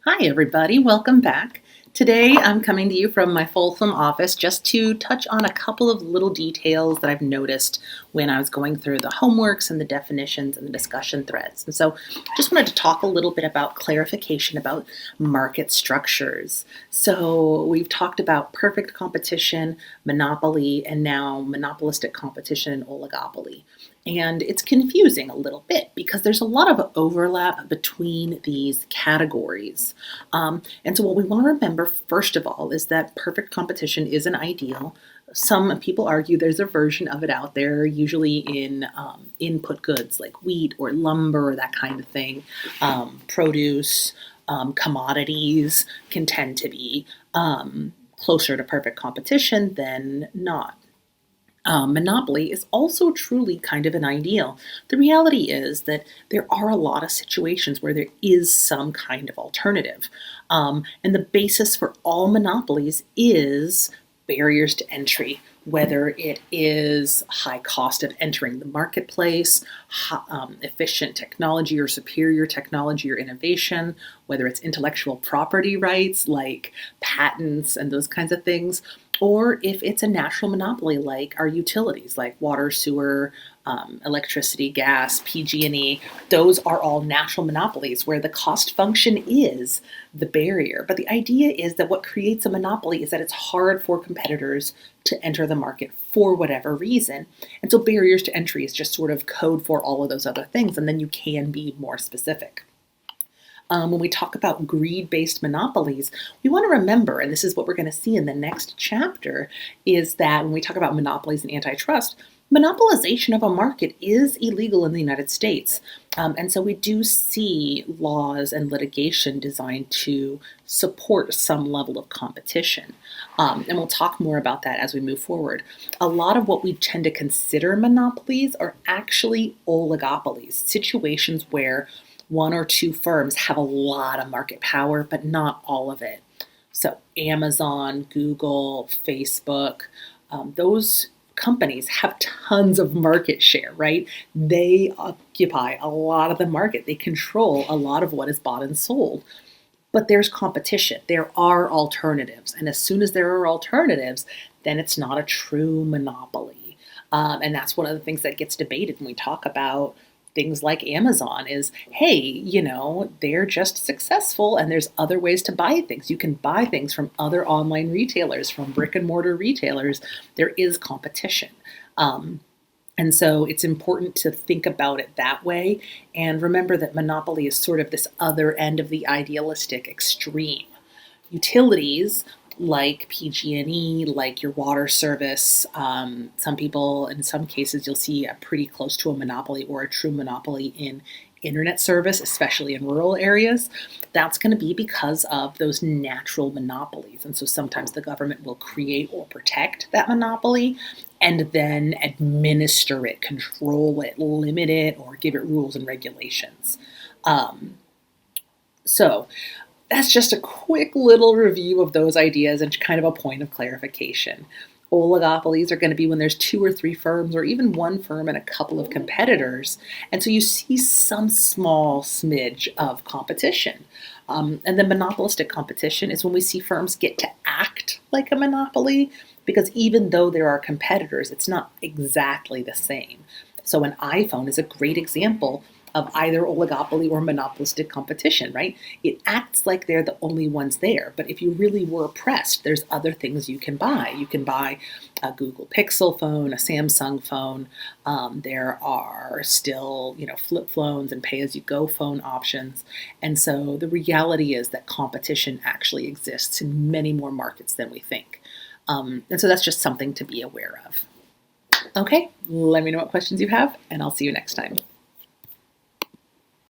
Hi, everybody. Welcome back. Today, I'm coming to you from my Folsom office just to touch on a couple of little details that I've noticed when I was going through the homeworks and the definitions and the discussion threads. And so just wanted to talk a little bit about clarification about market structures. So we've talked about perfect competition, monopoly, and now monopolistic competition and oligopoly. And it's confusing a little bit because there's a lot of overlap between these categories. And so what we want to remember, first of all, is that perfect competition is an ideal. Some people argue there's a version of it out there, usually in input goods like wheat or lumber or that kind of thing. Produce, commodities can tend to be closer to perfect competition than not. Monopoly is also truly kind of an ideal. The reality is that there are a lot of situations where there is some kind of alternative. And the basis for all monopolies is barriers to entry, whether it is high cost of entering the marketplace, efficient technology or superior technology or innovation, whether it's intellectual property rights like patents and those kinds of things, or if it's a natural monopoly like our utilities, like water, sewer, electricity, gas, PG&E. Those are all natural monopolies where the cost function is the barrier. But the idea is that what creates a monopoly is that it's hard for competitors to enter the market for whatever reason. And so barriers to entry is just sort of code for all of those other things, and then you can be more specific. When we talk about greed-based monopolies, we want to remember, and this is what we're going to see in the next chapter, is that when we talk about monopolies and antitrust, monopolization of a market is illegal in the United States. And so we do see laws and litigation designed to support some level of competition. And we'll talk more about that as we move forward. A lot of what we tend to consider monopolies are actually oligopolies, situations where one or two firms have a lot of market power, but not all of it. So Amazon, Google, Facebook, those companies have tons of market share, right? They occupy a lot of the market. They control a lot of what is bought and sold. But there's competition. There are alternatives. And as soon as there are alternatives, then it's not a true monopoly. And that's one of the things that gets debated when we talk about things like Amazon is, hey, they're just successful and there's other ways to buy things. You can buy things from other online retailers, from brick and mortar retailers. There is competition. And so it's important to think about it that way and remember that monopoly is sort of this other end of the idealistic extreme. Utilities like PG&E, like your water service. Some people, in some cases, you'll see a pretty close to a monopoly or a true monopoly in internet service, especially in rural areas. That's going to be because of those natural monopolies. And so sometimes the government will create or protect that monopoly and then administer it, control it, limit it, or give it rules and regulations. So that's just a quick little review of those ideas and kind of a point of clarification. Oligopolies are going to be when there's two or three firms or even one firm and a couple of competitors. And so you see some small smidge of competition. And then monopolistic competition is when we see firms get to act like a monopoly because even though there are competitors, it's not exactly the same. So an iPhone is a great example of either oligopoly or monopolistic competition, right? It acts like they're the only ones there, but if you really were pressed, there's other things you can buy. You can buy a Google Pixel phone, a Samsung phone. There are still, flip phones and pay-as-you-go phone options. And so the reality is that competition actually exists in many more markets than we think. And so that's just something to be aware of. Okay, let me know what questions you have, and I'll see you next time.